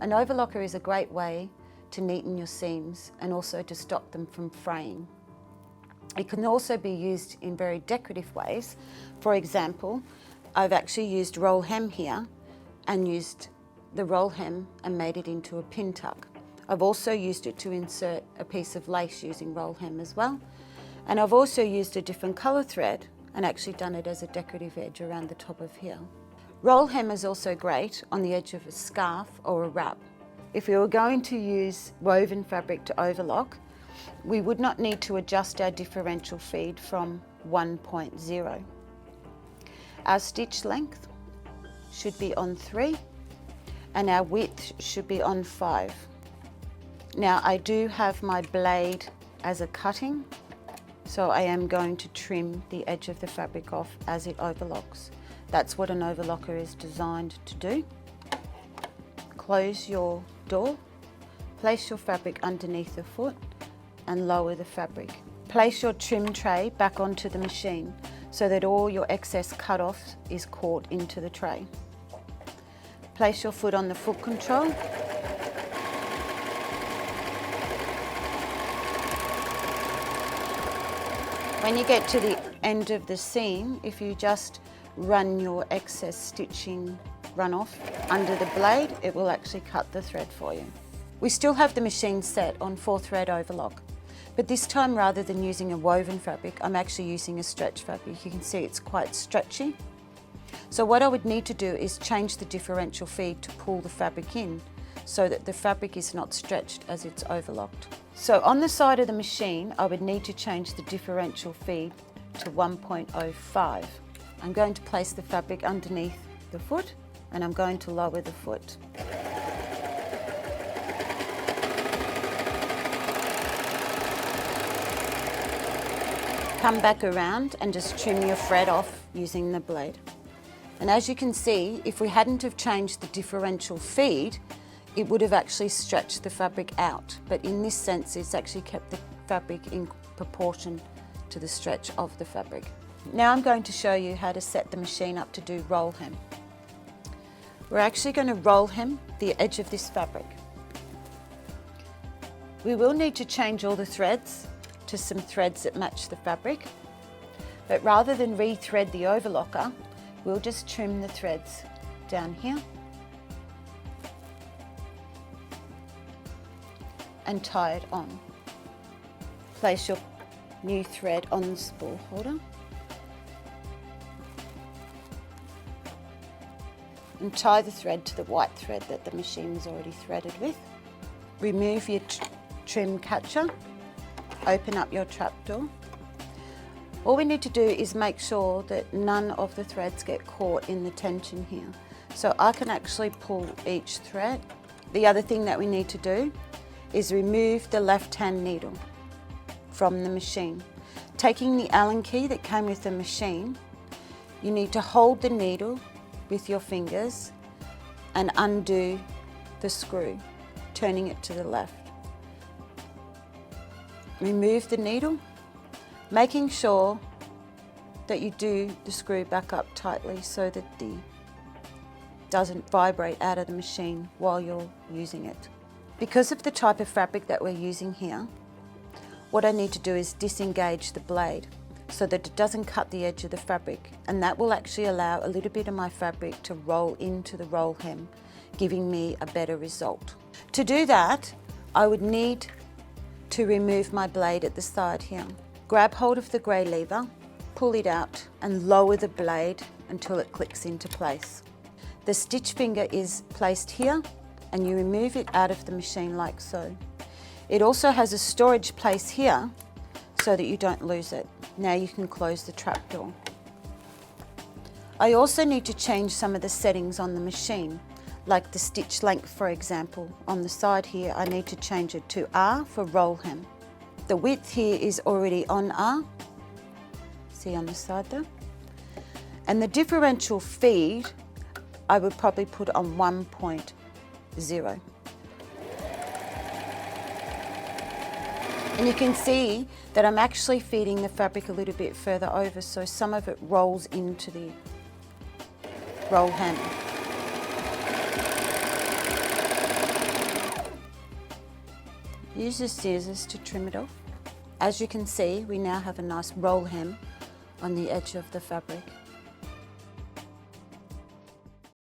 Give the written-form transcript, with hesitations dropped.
An overlocker is a great way to neaten your seams and also to stop them from fraying. It can also be used in very decorative ways. For example, I've actually used roll hem here and used the roll hem and made it into a pin tuck. I've also used it to insert a piece of lace using roll hem as well. And I've also used a different colour thread and actually done it as a decorative edge around the top of here. Roll hem is also great on the edge of a scarf or a wrap. If we were going to use woven fabric to overlock, we would not need to adjust our differential feed from 1.0. Our stitch length should be on 3 and our width should be on 5. Now I do have my blade as a cutting, so I am going to trim the edge of the fabric off as it overlocks. That's what an overlocker is designed to do. Close your door, place your fabric underneath the foot and lower the fabric. Place your trim tray back onto the machine so that all your excess cut-off is caught into the tray. Place your foot on the foot control. When you get to the end of the seam, if you just run your excess stitching runoff under the blade, it will actually cut the thread for you. We still have the machine set on 4-thread overlock, but this time rather than using a woven fabric, I'm actually using a stretch fabric. You can see it's quite stretchy. So what I would need to do is change the differential feed to pull the fabric in so that the fabric is not stretched as it's overlocked. So on the side of the machine, I would need to change the differential feed to 1.05. I'm going to place the fabric underneath the foot and I'm going to lower the foot. Come back around and just trim your thread off using the blade. And as you can see, if we hadn't have changed the differential feed, it would have actually stretched the fabric out. But in this sense, it's actually kept the fabric in proportion to the stretch of the fabric. Now I'm going to show you how to set the machine up to do roll hem. We're actually going to roll hem the edge of this fabric. We will need to change all the threads to some threads that match the fabric. But rather than re-thread the overlocker, we'll just trim the threads down here and tie it on. Place your new thread on the spool holder and tie the thread to the white thread that the machine is already threaded with. Remove your trim catcher, open up your trapdoor. All we need to do is make sure that none of the threads get caught in the tension here. So I can actually pull each thread. The other thing that we need to do is remove the left-hand needle from the machine. Taking the Allen key that came with the machine, you need to hold the needle with your fingers and undo the screw, turning it to the left. Remove the needle, making sure that you do the screw back up tightly so that it doesn't vibrate out of the machine while you're using it. Because of the type of fabric that we're using here, what I need to do is disengage the blade so that it doesn't cut the edge of the fabric, and that will actually allow a little bit of my fabric to roll into the roll hem, giving me a better result. To do that, I would need to remove my blade at the side here. Grab hold of the grey lever, pull it out and lower the blade until it clicks into place. The stitch finger is placed here and you remove it out of the machine like so. It also has a storage place here so that you don't lose it. Now you can close the trapdoor. I also need to change some of the settings on the machine, like the stitch length, for example. On the side here, I need to change it to R for roll hem. The width here is already on R, see on the side there. And the differential feed, I would probably put on 1.0. And you can see that I'm actually feeding the fabric a little bit further over, so some of it rolls into the roll hem. use your scissors to trim it off. As you can see, we now have a nice roll hem on the edge of the fabric.